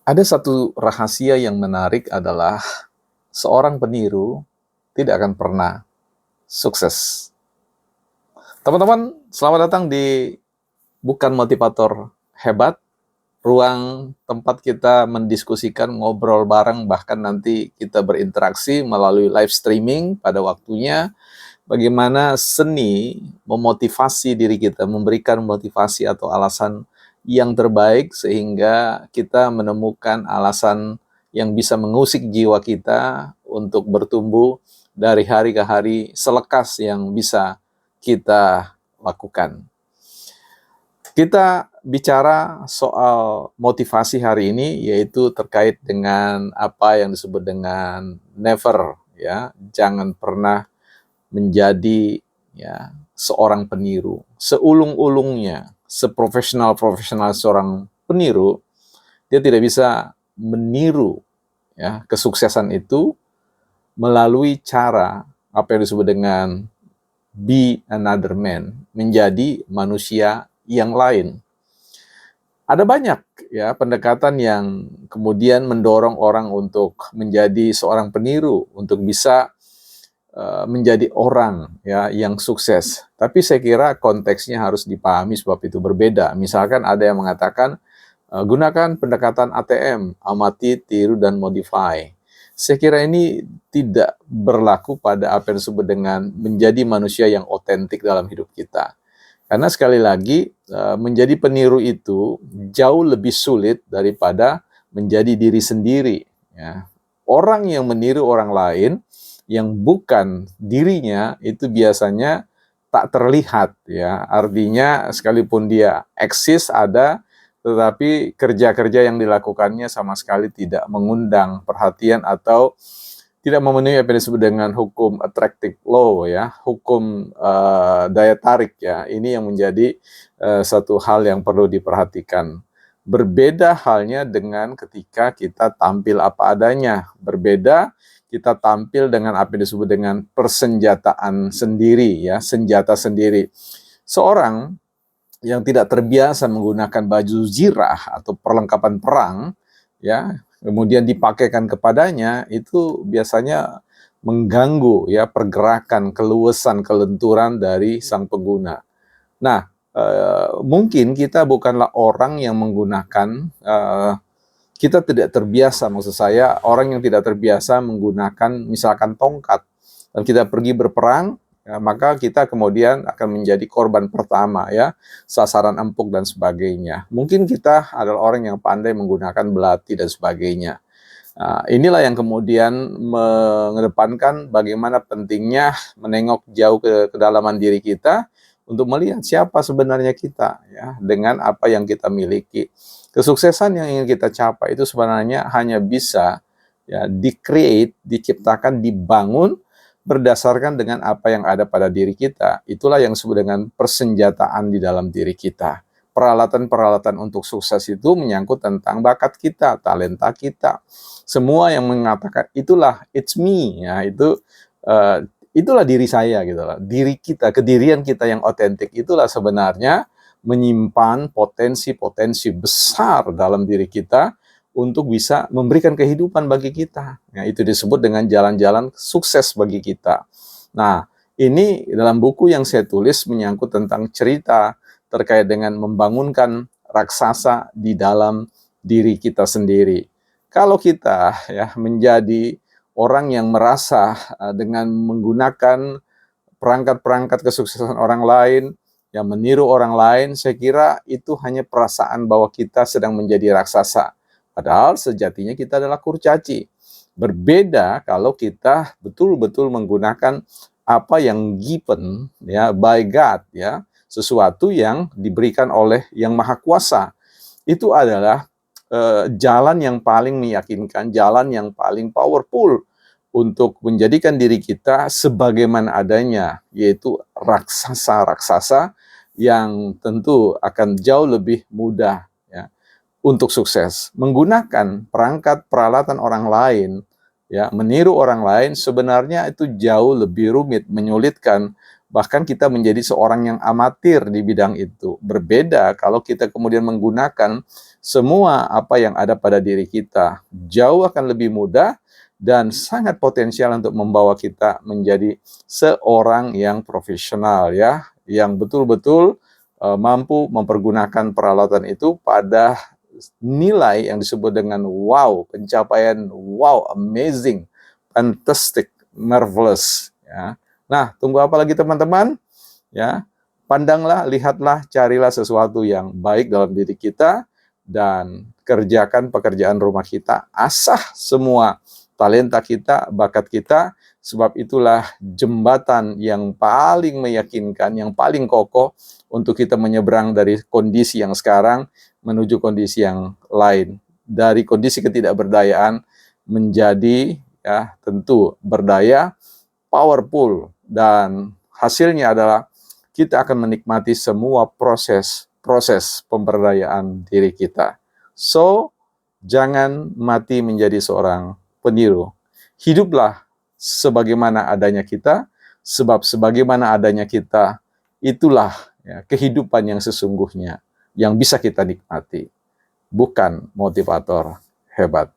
Ada satu rahasia yang menarik adalah seorang peniru tidak akan pernah sukses. Teman-teman, selamat datang di Bukan Motivator Hebat, ruang tempat kita mendiskusikan, ngobrol bareng, bahkan nanti kita berinteraksi melalui live streaming pada waktunya, bagaimana seni memotivasi diri kita, memberikan motivasi atau alasan yang terbaik sehingga kita menemukan alasan yang bisa mengusik jiwa kita untuk bertumbuh dari hari ke hari selekas yang bisa kita lakukan. Kita bicara soal motivasi hari ini, yaitu terkait dengan apa yang disebut dengan never, ya, jangan pernah menjadi ya seorang peniru. Seulung-ulungnya, seprofesional-profesional seorang peniru, dia tidak bisa meniru ya kesuksesan itu melalui cara apa yang disebut dengan be another man, menjadi manusia yang lain. Ada banyak ya pendekatan yang kemudian mendorong orang untuk menjadi seorang peniru, untuk bisa menjadi orang ya yang sukses. Tapi saya kira konteksnya harus dipahami sebab itu berbeda. Misalkan ada yang mengatakan gunakan pendekatan ATM, amati, tiru, dan modify. Saya kira ini tidak berlaku pada apa yang disebut dengan menjadi manusia yang otentik dalam hidup kita. Karena sekali lagi menjadi peniru itu jauh lebih sulit daripada menjadi diri sendiri. Ya. Orang yang meniru orang lain yang bukan dirinya itu biasanya tak terlihat ya. Artinya sekalipun dia eksis ada, tetapi kerja-kerja yang dilakukannya sama sekali tidak mengundang perhatian atau tidak memenuhi apa yang disebut dengan hukum attractive law ya, hukum daya tarik ya. Ini yang menjadi satu hal yang perlu diperhatikan. Berbeda halnya dengan ketika kita tampil apa adanya. Berbeda kita tampil dengan apa yang disebut dengan persenjataan sendiri ya, senjata sendiri. Seorang yang tidak terbiasa menggunakan baju zirah atau perlengkapan perang ya, kemudian dipakaikan kepadanya, itu biasanya mengganggu ya pergerakan, keluasan, kelenturan dari sang pengguna. Nah, mungkin kita bukanlah orang yang menggunakan kita tidak terbiasa, maksud saya orang yang tidak terbiasa menggunakan misalkan tongkat dan kita pergi berperang, ya, maka kita kemudian akan menjadi korban pertama ya, sasaran empuk dan sebagainya. Mungkin kita adalah orang yang pandai menggunakan belati dan sebagainya. Nah, inilah yang kemudian mengedepankan bagaimana pentingnya menengok jauh ke kedalaman diri kita untuk melihat siapa sebenarnya kita ya dengan apa yang kita miliki. Kesuksesan yang ingin kita capai itu sebenarnya hanya bisa ya di-create, diciptakan, dibangun berdasarkan dengan apa yang ada pada diri kita. Itulah yang disebut dengan persenjataan di dalam diri kita. Peralatan-peralatan untuk sukses itu menyangkut tentang bakat kita, talenta kita. Semua yang mengatakan itulah it's me ya, itulah diri saya gitu loh. Diri kita, kedirian kita yang otentik itulah sebenarnya menyimpan potensi-potensi besar dalam diri kita untuk bisa memberikan kehidupan bagi kita. Nah, itu disebut dengan jalan-jalan sukses bagi kita. Nah, ini dalam buku yang saya tulis menyangkut tentang cerita terkait dengan membangunkan raksasa di dalam diri kita sendiri. Kalau kita ya menjadi orang yang merasa dengan menggunakan perangkat-perangkat kesuksesan orang lain, yang meniru orang lain, saya kira itu hanya perasaan bahwa kita sedang menjadi raksasa. Padahal sejatinya kita adalah kurcaci. Berbeda kalau kita betul-betul menggunakan apa yang given ya by God ya, sesuatu yang diberikan oleh Yang Maha Kuasa. Itu adalah jalan yang paling meyakinkan, jalan yang paling powerful untuk menjadikan diri kita sebagaimana adanya, yaitu raksasa-raksasa yang tentu akan jauh lebih mudah ya untuk sukses. Menggunakan perangkat peralatan orang lain, ya, meniru orang lain sebenarnya itu jauh lebih rumit, menyulitkan, bahkan kita menjadi seorang yang amatir di bidang itu. Berbeda kalau kita kemudian menggunakan semua apa yang ada pada diri kita, jauh akan lebih mudah dan sangat potensial untuk membawa kita menjadi seorang yang profesional, ya, yang betul-betul mampu mempergunakan peralatan itu pada nilai yang disebut dengan wow, pencapaian wow, amazing, fantastic, marvelous, ya. Nah, tunggu apa lagi teman-teman? Ya, pandanglah, lihatlah, carilah sesuatu yang baik dalam diri kita dan kerjakan pekerjaan rumah kita. Asah semua talenta kita, bakat kita, sebab itulah jembatan yang paling meyakinkan, yang paling kokoh untuk kita menyeberang dari kondisi yang sekarang menuju kondisi yang lain. Dari kondisi ketidakberdayaan menjadi, ya, tentu berdaya, powerful, dan hasilnya adalah kita akan menikmati semua proses pemberdayaan diri kita. So, jangan mati menjadi seorang peniru. Hiduplah sebagaimana adanya kita, sebab sebagaimana adanya kita, itulah, ya, kehidupan yang sesungguhnya, yang bisa kita nikmati. Bukan motivator hebat.